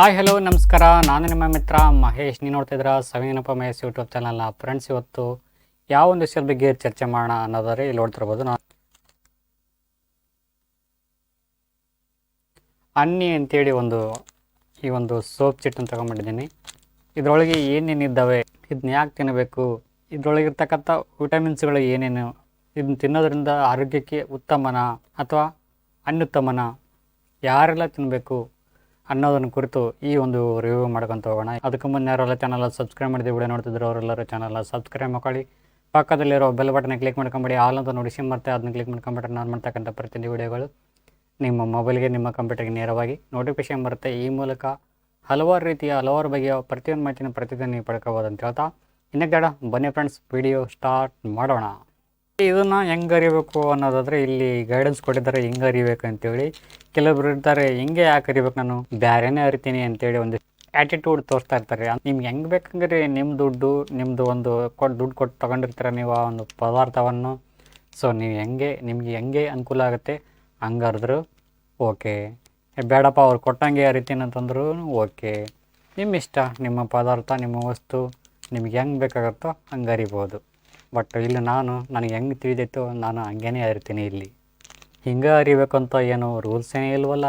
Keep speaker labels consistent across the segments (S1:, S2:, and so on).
S1: Hi hello ನಮಸ್ಕಾರ. ನಾನು ನಿಮ್ಮ ಮಿತ್ರ ಮಹೇಶ್. ನೀವು ನೋಡ್ತಿದ್ರ ಸವಿನಪ್ಪ ಮಹೇಶ್ ಯೂಟ್ಯೂಬ್ ಚಾನಲ್ನ. ಫ್ರೆಂಡ್ಸ್, ಇವತ್ತು ಯಾವ ಒಂದು ವಿಷಯದ ಬಗ್ಗೆ ಚರ್ಚೆ ಮಾಡೋಣ ಅನ್ನೋದಾದ್ರೆ ಇಲ್ಲಿ ನೋಡ್ತಿರ್ಬೋದು. ನಾನು ಅನ್ನಿ ಅಂತೇಳಿ ಈ ಒಂದು ಸೋಪ್ ಚಿಟ್ಟನ್ನು ತಗೊಂಡ್ಬಿಟ್ಟಿದ್ದೀನಿ. ಇದರೊಳಗೆ ಏನೇನಿದ್ದಾವೆ, ಇದನ್ನ ಯಾಕೆ ತಿನ್ನಬೇಕು, ಇದರೊಳಗಿರ್ತಕ್ಕಂಥ ವಿಟಮಿನ್ಸ್ಗಳು ಏನೇನು, ಇದನ್ನ ತಿನ್ನೋದ್ರಿಂದ ಆರೋಗ್ಯಕ್ಕೆ ಉತ್ತಮನ ಅಥವಾ ಅನ್ಯುತ್ತಮನ, ಯಾರೆಲ್ಲ ತಿನ್ನಬೇಕು ಅನ್ನೋದನ್ನು ಕುರಿತು ಈ ಒಂದು ರಿವ್ಯೂ ಮಾಡ್ಕೊಂತ ಹೋಗೋಣ. ಅದಕ್ಕೆ ಮುನ್ನ ಯಾರೆಲ್ಲ ಚಾನಲ್ ಸಬ್ಸ್ಕ್ರೈಬ್ ಮಾಡಿದ್ದೀವಿ, ವಿಡಿಯೋ ನೋಡ್ತಿದ್ರು ಅವರೆಲ್ಲರೂ ಚಾನಲ್ ಸಬ್ಸ್ಕ್ರೈಬ್ ಮಾಡ್ಕೊಳ್ಳಿ. ಪಕ್ಕದಲ್ಲಿರೋ ಬೆಲ್ ಬಟನ್ ಕ್ಲಿಕ್ ಮಾಡ್ಕೊಂಬಿಡಿ, ಆಲ್ ಅಂತ ನೋಡಿಸಿ ಮತ್ತೆ ಅದನ್ನ ಕ್ಲಿಕ್ ಮಾಡ್ಕೊಂಬಿಟ್ರೆ ನಾನು ಮಾಡ್ತಕ್ಕಂಥ ಪ್ರತಿಯೊಂದು ವಿಡಿಯೋಗಳು ನಿಮ್ಮ ಮೊಬೈಲ್ಗೆ, ನಿಮ್ಮ ಕಂಪ್ಯೂಟರ್ಗೆ ನೇರವಾಗಿ ನೋಟಿಫಿಕೇಶನ್ ಬರುತ್ತೆ. ಈ ಮೂಲಕ ಹಲವಾರು ಬಗೆಯ ಪ್ರತಿಯೊಂದು ಮಾಹಿತಿನ ಪ್ರತಿದಿನ ನೀವು ಪಡ್ಕೋಬೋದು ಅಂತ ಹೇಳ್ತಾ ಇನ್ನಕ್ಕೆ ಬೇಡ, ಬನ್ನಿ ಫ್ರೆಂಡ್ಸ್, ವಿಡಿಯೋ ಸ್ಟಾರ್ಟ್ ಮಾಡೋಣ. ಇದನ್ನು ಹೆಂಗೆ ಅರಿಬೇಕು ಅನ್ನೋದಾದರೆ ಇಲ್ಲಿ ಗೈಡೆನ್ಸ್ ಕೊಟ್ಟಿದ್ದಾರೆ, ಹೆಂಗೆ ಅರಿಬೇಕು ಅಂತೇಳಿ. ಕೆಲವೊಬ್ರು ಇರ್ತಾರೆ, ಹಿಂಗೆ ಯಾಕೆ ಅರಿಬೇಕು, ನಾನು ಬೇರೆನೇ ಅರಿತೀನಿ ಅಂತೇಳಿ ಒಂದು ಆ್ಯಟಿಟ್ಯೂಡ್ ತೋರಿಸ್ತಾ ಇರ್ತಾರೆ. ನಿಮ್ಗೆ ಹೆಂಗೆ ಬೇಕಂದ್ರೆ ನಿಮ್ಮ ದುಡ್ಡು, ನಿಮ್ಮದು ಒಂದು ದುಡ್ಡು ಕೊಟ್ಟು ತೊಗೊಂಡಿರ್ತೀರ ನೀವು ಆ ಒಂದು ಪದಾರ್ಥವನ್ನು. ಸೊ ನೀವು ನಿಮಗೆ ಹೆಂಗೆ ಅನುಕೂಲ ಆಗುತ್ತೆ ಹಂಗೆ ಅರಿದ್ರು ಓಕೆ, ಬೇಡಪ್ಪ ಅವ್ರು ಕೊಟ್ಟಂಗೆ ಅರಿತೀನಿ ಅಂತಂದ್ರೂ ಓಕೆ. ನಿಮ್ಮ ಇಷ್ಟ, ನಿಮ್ಮ ಪದಾರ್ಥ, ನಿಮ್ಮ ವಸ್ತು ನಿಮ್ಗೆ ಹೆಂಗೆ ಬೇಕಾಗುತ್ತೋ ಹಂಗೆ ಅರಿಬೋದು. ಬಟ್ ಇಲ್ಲಿ ನನಗೆ ಹೆಂಗೆ ತಿಳಿದಿತ್ತು ನಾನು ಹಂಗೇ ಅರಿತೀನಿ. ಇಲ್ಲಿ ಹಿಂಗೆ ಅರಿಬೇಕಂತ ಏನು ರೂಲ್ಸ್ ಏನೇ ಇಲ್ವಲ್ಲ.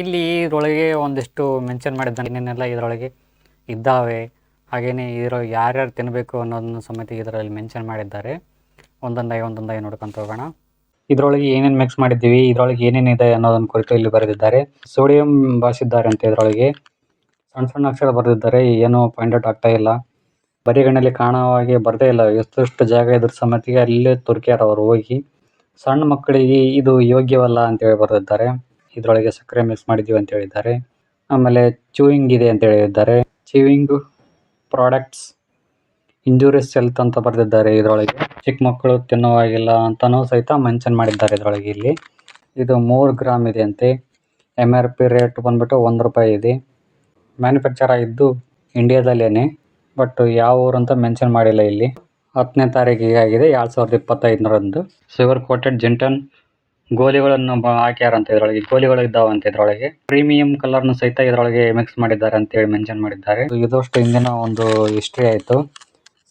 S1: ಇಲ್ಲಿ ಇದರೊಳಗೆ ಒಂದಿಷ್ಟು ಮೆನ್ಷನ್ ಮಾಡಿದ್ದಾನೆ, ಏನೇನೆಲ್ಲ ಇದರೊಳಗೆ ಇದ್ದಾವೆ, ಹಾಗೆಯೇ ಇದರೊಳಗೆ ಯಾರ್ಯಾರು ತಿನ್ನಬೇಕು ಅನ್ನೋದನ್ನು ಸಮೇತ ಇದರಲ್ಲಿ ಮೆನ್ಷನ್ ಮಾಡಿದ್ದಾರೆ. ಒಂದೊಂದಾಗಿ ನೋಡ್ಕೊಂತ ಹೋಗೋಣ. ಇದರೊಳಗೆ ಏನೇನು ಮಿಕ್ಸ್ ಮಾಡಿದ್ದೀವಿ, ಇದರೊಳಗೆ ಏನೇನಿದೆ ಅನ್ನೋದನ್ನು ಕುರಿತು ಇಲ್ಲಿ ಬರೆದಿದ್ದಾರೆ. ಸೋಡಿಯಂ ಬಳಸಿದ್ದಾರೆ ಅಂತ ಇದರೊಳಗೆ ಸಣ್ಣ ಸಣ್ಣ ಅಕ್ಷರ ಬರೆದಿದ್ದಾರೆ. ಏನೂ ಪಾಯಿಂಟ್ ಔಟ್ ಆಗ್ತಾ ಇಲ್ಲ, ಬರಿಗಣ್ಣಲ್ಲಿ ಕಾಣುವಾಗೆ ಬರದೇ ಇಲ್ಲ. ಎಷ್ಟು ಜಾಗ ಇದ್ರ ಸಮೇತಿಗೆ ಅಲ್ಲೇ ತುರ್ಕ್ಯಾರ ಅವರು ಹೋಗಿ. ಸಣ್ಣ ಮಕ್ಕಳಿಗೆ ಇದು ಯೋಗ್ಯವಲ್ಲ ಅಂತೇಳಿ ಬರೆದಿದ್ದಾರೆ. ಇದರೊಳಗೆ ಸಕ್ಕರೆ ಮಿಕ್ಸ್ ಮಾಡಿದ್ದೀವಿ ಅಂತ ಹೇಳಿದ್ದಾರೆ. ಆಮೇಲೆ ಚೂಯಿಂಗ್ ಇದೆ ಅಂತ ಹೇಳಿದ್ದಾರೆ. ಚೂಯಿಂಗ್ ಪ್ರಾಡಕ್ಟ್ಸ್ ಇಂಜೂರಿಯಸ್ ಹೆಲ್ತ್ ಅಂತ ಬರೆದಿದ್ದಾರೆ. ಇದರೊಳಗೆ ಚಿಕ್ಕ ಮಕ್ಕಳು ತಿನ್ನುವಾಗಿಲ್ಲ ಅಂತಲೂ ಸಹಿತ ಮೆನ್ಷನ್ ಮಾಡಿದ್ದಾರೆ ಇದರೊಳಗೆ. ಇಲ್ಲಿ ಇದು 3 ಗ್ರಾಮ್ ಇದೆ ಅಂತೆ. MRP ರೇಟ್ ಬಂದ್ಬಿಟ್ಟು ₹1 ಇದೆ. ಮ್ಯಾನುಫ್ಯಾಕ್ಚರ್ ಆಗಿದ್ದು ಇಂಡಿಯಾದಲ್ಲೇ, ಬಟ್ ಯಾವ ಊರು ಅಂತ ಮೆನ್ಷನ್ ಮಾಡಿಲ್ಲ. ಇಲ್ಲಿ 10ನೇ ತಾರೀಕಿಗೆ ಆಗಿದೆ, 2025ರಂದು. ಶುಗರ್ ಕೋಟೆಡ್ ಜಿಂಟನ್ ಗೋಲಿಗಳನ್ನು ಹಾಕ್ಯಾರಂತ ಇದರೊಳಗೆ. ಗೋಲಿಗಳು ಇದ್ದಾವಂತೆ ಇದರೊಳಗೆ. ಪ್ರೀಮಿಯಂ ಕಲರ್ನು ಸಹಿತ ಇದರೊಳಗೆ ಮಿಕ್ಸ್ ಮಾಡಿದ್ದಾರೆ ಅಂತೇಳಿ ಮೆನ್ಷನ್ ಮಾಡಿದ್ದಾರೆ. ಇದಷ್ಟು ಹಿಂದಿನ ಒಂದು ಹಿಸ್ಟ್ರಿ ಆಯಿತು.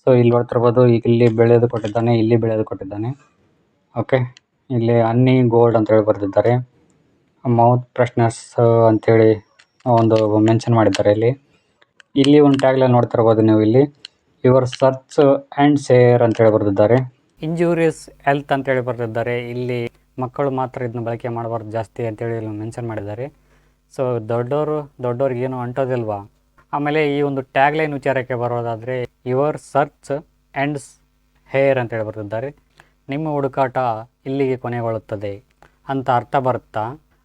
S1: ಸೊ ಇಲ್ಲಿ ನೋಡ್ತಿರ್ಬೋದು, ಈಗ ಇಲ್ಲಿ ಬೆಳೆಯೋದು ಕೊಟ್ಟಿದ್ದಾನೆ, ಇಲ್ಲಿ ಬೆಳೆಯೋದು ಕೊಟ್ಟಿದ್ದಾನೆ. ಓಕೆ, ಇಲ್ಲಿ ಅನ್ನಿ ಗೋಲ್ಡ್ ಅಂತೇಳಿ ಬರೆದಿದ್ದಾರೆ. ಮೌತ್ ಫ್ರೆಶ್ನರ್ಸ್ ಅಂಥೇಳಿ ಒಂದು ಮೆನ್ಷನ್ ಮಾಡಿದ್ದಾರೆ. ಇಲ್ಲಿ ಒಂದು ಟ್ಯಾಗ್ಲೈನ್ ನೋಡ್ತಿರ್ಬೋದು ನೀವು. ಇಲ್ಲಿ ಯುವರ್ ಸರ್ಚ್ ಆ್ಯಂಡ್ ಶೇರ್ ಅಂತೇಳಿ ಬರೆದಿದ್ದಾರೆ. ಇಂಜೂರಿಯಸ್ ಹೆಲ್ತ್ ಅಂತೇಳಿ ಬರೆದಿದ್ದಾರೆ. ಇಲ್ಲಿ ಮಕ್ಕಳು ಮಾತ್ರ ಇದನ್ನ ಬಳಕೆ ಮಾಡಬಾರ್ದು ಜಾಸ್ತಿ ಅಂತೇಳಿ ಇಲ್ಲಿ ಮೆನ್ಷನ್ ಮಾಡಿದ್ದಾರೆ. ಸೊ ದೊಡ್ಡವ್ರಿಗೇನು ಅಂಟೋದಿಲ್ವಾ. ಆಮೇಲೆ ಈ ಒಂದು ಟ್ಯಾಗ್ಲೈನ್ ವಿಚಾರಕ್ಕೆ ಬರೋದಾದರೆ ಯುವರ್ ಸರ್ಚ್ ಆ್ಯಂಡ್ ಹೇರ್ ಅಂತೇಳಿ ಬರೆದಿದ್ದಾರೆ. ನಿಮ್ಮ ಹುಡುಕಾಟ ಇಲ್ಲಿಗೆ ಕೊನೆಗೊಳ್ಳುತ್ತದೆ ಅಂತ ಅರ್ಥ ಬರುತ್ತಾ?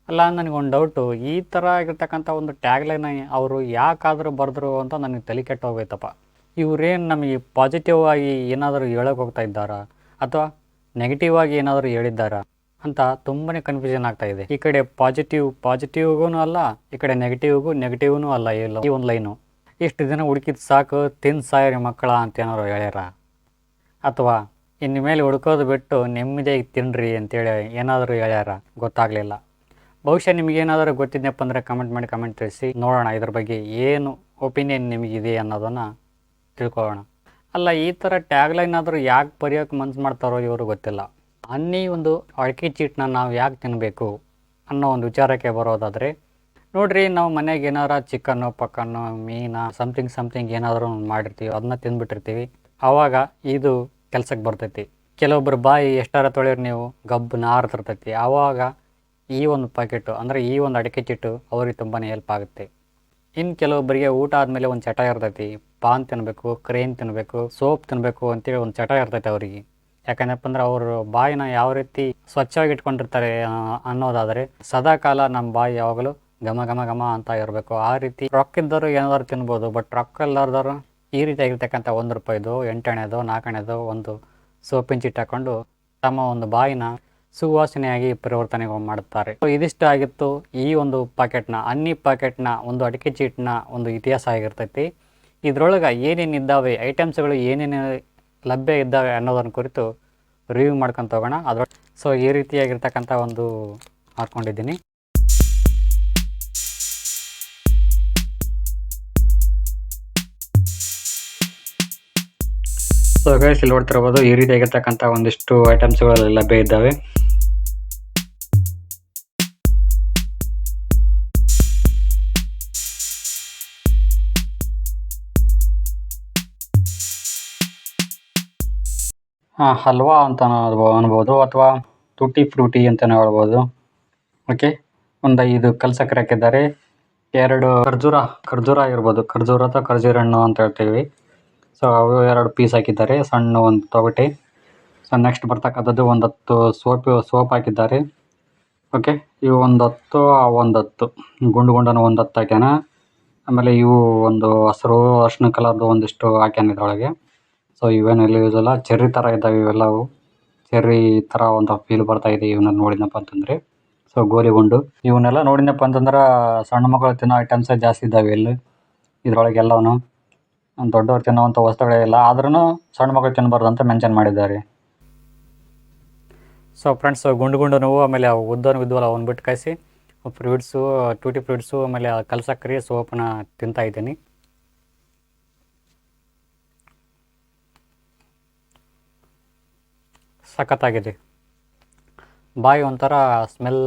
S1: ಅಲ್ಲ, ನನಗೊಂದು ಡೌಟು, ಈ ಥರ ಆಗಿರ್ತಕ್ಕಂಥ ಒಂದು ಟ್ಯಾಗ್ಲೈನ್ ಅವರು ಯಾಕಾದರೂ ಬರೆದ್ರು ಅಂತ ನನಗೆ ತಲೆ ಕೆಟ್ಟು ಹೋಗೈತಪ್ಪ. ಇವರೇನು ನಮಗೆ ಪಾಸಿಟಿವ್ ಆಗಿ ಏನಾದರೂ ಹೇಳೋಕೆ ಹೋಗ್ತಾ ಇದ್ದಾರಾ ಅಥವಾ ನೆಗೆಟಿವ್ ಆಗಿ ಏನಾದರೂ ಹೇಳಿದ್ದಾರಾ ಅಂತ ತುಂಬಾ ಕನ್ಫ್ಯೂಷನ್ ಆಗ್ತಾ ಇದೆ. ಈ ಕಡೆ ಪಾಸಿಟಿವ್ಗೂ ಅಲ್ಲ, ಈ ಕಡೆ ನೆಗೆಟಿವ್ನೂ ಅಲ್ಲ. ಈ ಒಂದು ಲೈನು ಇಷ್ಟು ದಿನ ಹುಡುಕಿದ ಸಾಕು, ತಿಂದು ಸಾಯರಿ ಮಕ್ಕಳ ಅಂತ ಏನಾದ್ರು ಹೇಳ್ಯಾರ, ಅಥವಾ ಇನ್ನು ಮೇಲೆ ಹುಡುಕೋದು ಬಿಟ್ಟು ನೆಮ್ಮದಿಯಾಗಿ ತಿನ್ನಿರಿ ಅಂತೇಳಿ ಏನಾದರೂ ಹೇಳ್ಯಾರ, ಗೊತ್ತಾಗಲಿಲ್ಲ. ಬಹುಶಃ ನಿಮಗೇನಾದರೂ ಗೊತ್ತಿದ್ದೆಪ್ಪ ಅಂದರೆ ಕಮೆಂಟ್ ತಿಳಿಸಿ ನೋಡೋಣ. ಇದ್ರ ಬಗ್ಗೆ ಏನು ಒಪಿನಿಯನ್ ನಿಮಗಿದೆ ಅನ್ನೋದನ್ನು ತಿಳ್ಕೊಳ್ಳೋಣ. ಅಲ್ಲ, ಈ ಥರ ಟ್ಯಾಗ್ಲೈನ್ ಆದರೂ ಯಾಕೆ ಬರೆಯೋಕೆ ಮನ್ಸು ಮಾಡ್ತಾರೋ ಇವರು ಗೊತ್ತಿಲ್ಲ. ಅನ್ನಿ ಒಂದು ಅಡಿಕೆ ಚೀಟನ್ನ ನಾವು ಯಾಕೆ ತಿನ್ನಬೇಕು ಅನ್ನೋ ಒಂದು ವಿಚಾರಕ್ಕೆ ಬರೋದಾದರೆ, ನೋಡಿರಿ, ನಾವು ಮನೆಗೆ ಏನಾರ ಚಿಕನ್ನು ಪಕ್ಕನ್ನು ಮೀನು ಸಮಥಿಂಗ್ ಏನಾದರೂ ಮಾಡಿರ್ತೀವಿ, ಅದನ್ನ ತಿಂದುಬಿಟ್ಟಿರ್ತೀವಿ. ಆವಾಗ ಇದು ಕೆಲ್ಸಕ್ಕೆ ಬರ್ತೈತಿ. ಕೆಲವೊಬ್ಬರು ಬಾಯಿ ಎಷ್ಟಾರ ತೊಳೆಯೋರು ನೀವು ಗಬ್ಬು ನಾರ್ತಿರ್ತೈತಿ. ಆವಾಗ ಈ ಒಂದು ಪ್ಯಾಕೆಟು ಅಂದರೆ ಈ ಒಂದು ಅಡಿಕೆ ಚೀಟು ಅವ್ರಿಗೆ ತುಂಬಾ ಹೆಲ್ಪ್ ಆಗುತ್ತೆ. ಇನ್ನು ಕೆಲವೊಬ್ಬರಿಗೆ ಊಟ ಆದಮೇಲೆ ಒಂದು ಚಟ ಇರ್ತೈತಿ, ಪಾನ್ ತಿನ್ನಬೇಕು, ಕ್ರೇನ್ ತಿನ್ನಬೇಕು, ಸೋಪ್ ತಿನ್ನಬೇಕು ಅಂತೇಳಿ ಒಂದು ಚಟ ಇರ್ತೈತೆ ಅವರಿಗೆ. ಯಾಕಂದ್ರಪ್ಪ ಅಂದ್ರೆ ಅವರು ಬಾಯಿನ ಯಾವ ರೀತಿ ಸ್ವಚ್ಛವಾಗಿ ಇಟ್ಕೊಂಡಿರ್ತಾರೆ ಅನ್ನೋದಾದರೆ, ಸದಾಕಾಲ ನಮ್ಮ ಬಾಯಿ ಯಾವಾಗಲೂ ಘಮ ಅಂತ ಇರಬೇಕು. ಆ ರೀತಿ ರೊಕ್ಕಿದ್ದವರು ಏನಾದ್ರು ತಿನ್ಬೋದು, ಬಟ್ ರೊಕ್ಕ ಇಲ್ಲಾರ್ದವರು ಈ ರೀತಿಯಾಗಿರ್ತಕ್ಕಂಥ ₹1, 8 ಆಣೆದೋ 4 ಆಣೆದೋ ಒಂದು ಸೋಪಿನ ಚೀಟ್ ಹಾಕೊಂಡು ತಮ್ಮ ಒಂದು ಬಾಯಿನ ಸುವಾಸನೆಯಾಗಿ ಪರಿವರ್ತನೆ ಮಾಡುತ್ತಾರೆ. ಇದಿಷ್ಟು ಆಗಿತ್ತು ಈ ಒಂದು ಪ್ಯಾಕೆಟ್ನ, ಅನ್ನಿ ಪ್ಯಾಕೆಟ್ನ ಒಂದು ಅಡಿಕೆ ಚೀಟ್ನ ಒಂದು ಇತಿಹಾಸ ಆಗಿರ್ತೈತಿ. ಇದರೊಳಗೆ ಏನೇನಿದ್ದಾವೆ, ಐಟಮ್ಸ್ಗಳು ಏನೇನು ಲಭ್ಯ ಇದ್ದಾವೆ ಅನ್ನೋದನ್ನು ಕುರಿತು ರಿವ್ಯೂ ಮಾಡ್ಕೊಂತ ಹೋಗೋಣ. ಸೊ ಈ ರೀತಿಯಾಗಿರ್ತಕ್ಕಂಥ ಒಂದು ಹಾಕ್ಕೊಂಡಿದ್ದೀನಿ. ಸೊ ಗೈಸ್ ಇಲ್ಲಿ ನೋಡ್ತಿರ್ಬೋದು ಈ ರೀತಿಯಾಗಿರ್ತಕ್ಕಂಥ ಒಂದಿಷ್ಟು ಐಟಮ್ಸ್ಗಳು ಲಭ್ಯ ಇದ್ದಾವೆ. ಹಲ್ವಾ ಅಂತ ಅನ್ಬೋದು ಅಥವಾ ಟೂಟಿ ಫ್ರೂಟಿ ಅಂತಲೇ ಹೇಳ್ಬೋದು. ಓಕೆ, ಒಂದು 5 ಕಲ್ ಸಕ್ಕರೆ ಹಾಕಿದ್ದಾರೆ. 2 ಖರ್ಜೂರ ಆಗಿರ್ಬೋದು, ಖರ್ಜೂರ ಅಥವಾ ಖರ್ಜೂರ ಹಣ್ಣು ಅಂತ ಹೇಳ್ತೀವಿ. ಸೊ ಅವು 2 ಪೀಸ್ ಹಾಕಿದ್ದಾರೆ, ಸಣ್ಣ ಒಂದು ತೊಗಟೆ. ಸೊ ನೆಕ್ಸ್ಟ್ ಬರ್ತಕ್ಕಂಥದ್ದು ಒಂದು 10 ಸೋಪ್ ಹಾಕಿದ್ದಾರೆ. ಓಕೆ, ಇವು ಒಂದು 10 ಒಂದು 10 ಗುಂಡನ್ನು ಒಂದು 10 ಹಾಕ್ಯಾನ. ಆಮೇಲೆ ಇವು ಒಂದು ಹಸಿರು ಅರ್ಶಿನ ಕಲರ್ದು ಒಂದಿಷ್ಟು ಹಾಕ್ಯಾನ ಇದ್ರೊಳಗೆ. ಸೊ ಇವೇನೆಲ್ಲ ಯೂಸ್ ಅಲ್ಲ, ಚೆರ್ರಿ ಥರ ಇದ್ದಾವೆ ಇವೆಲ್ಲವು. ಚೆರ್ರಿ ಥರ ಒಂದು ಫೀಲ್ ಬರ್ತಾ ಇದೆ ಇವನ್ನ ನೋಡಿದ್ನಪ್ಪ ಅಂತಂದರೆ. ಸೊ ಗೋಲಿ ಗುಂಡು ಇವನ್ನೆಲ್ಲ ನೋಡಿದ್ನಪ್ಪ ಅಂತಂದ್ರೆ ಸಣ್ಣ ಮಕ್ಕಳು ತಿನ್ನೋ ಐಟಮ್ಸೇ ಜಾಸ್ತಿ ಇದ್ದಾವೆ ಇಲ್ಲಿ ಇದ್ರೊಳಗೆ ಎಲ್ಲವೂ. ದೊಡ್ಡವ್ರು ತಿನ್ನೋವಂಥ ವಸ್ತುಗಳೇ ಇಲ್ಲ, ಆದ್ರೂ ಸಣ್ಣ ಮಕ್ಕಳು ತಿನ್ನಬಾರ್ದು ಅಂತ ಮೆನ್ಷನ್ ಮಾಡಿದ್ದಾರೆ. ಸೊ ಫ್ರೆಂಡ್ಸ್, ಗುಂಡು ನೋವು ಆಮೇಲೆ ಅವು ಉದ್ದನು ಇದ್ವಲ್ಲ ಅವನ್ನ ಬಿಟ್ಟು ಕಾಯಿಸಿ ಫ್ರೂಟ್ಸು, ಟೂಟಿ ಫ್ರೂಟ್ಸು ಆಮೇಲೆ ಕಲ್ ಸಕ್ಕರೆ ಸೋಪನ್ನ ತಿಂತಾ ಇದ್ದೀನಿ. ಸಖತ್ತಾಗಿದೆ. ಬಾಯಿ ಒಂಥರ ಸ್ಮೆಲ್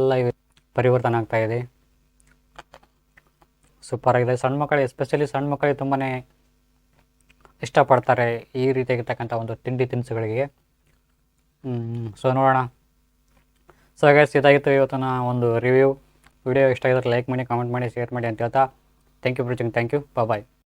S1: ಪರಿವರ್ತನೆ ಆಗ್ತಾಯಿದೆ. ಸೂಪರಾಗಿದೆ. ಸಣ್ಣ ಮಕ್ಕಳು, ಎಸ್ಪೆಷಲಿ ಸಣ್ಣ ಮಕ್ಕಳಿಗೆ ತುಂಬಾ ಇಷ್ಟಪಡ್ತಾರೆ ಈ ರೀತಿಯಾಗಿರ್ತಕ್ಕಂಥ ಒಂದು ತಿನಿಸುಗಳಿಗೆ. ಸೊ ನೋಡೋಣ. ಸೊ ಗೈಸ್, ಇದಾಗಿತ್ತು ಇವತ್ತಿನ ಒಂದು ರಿವ್ಯೂ. ವಿಡಿಯೋ ಇಷ್ಟ ಆಗಿದ್ರೆ ಲೈಕ್ ಮಾಡಿ, ಕಾಮೆಂಟ್ ಮಾಡಿ, ಶೇರ್ ಮಾಡಿ ಅಂತ ಹೇಳ್ತಾ thank you for watching. Thank you. Bye.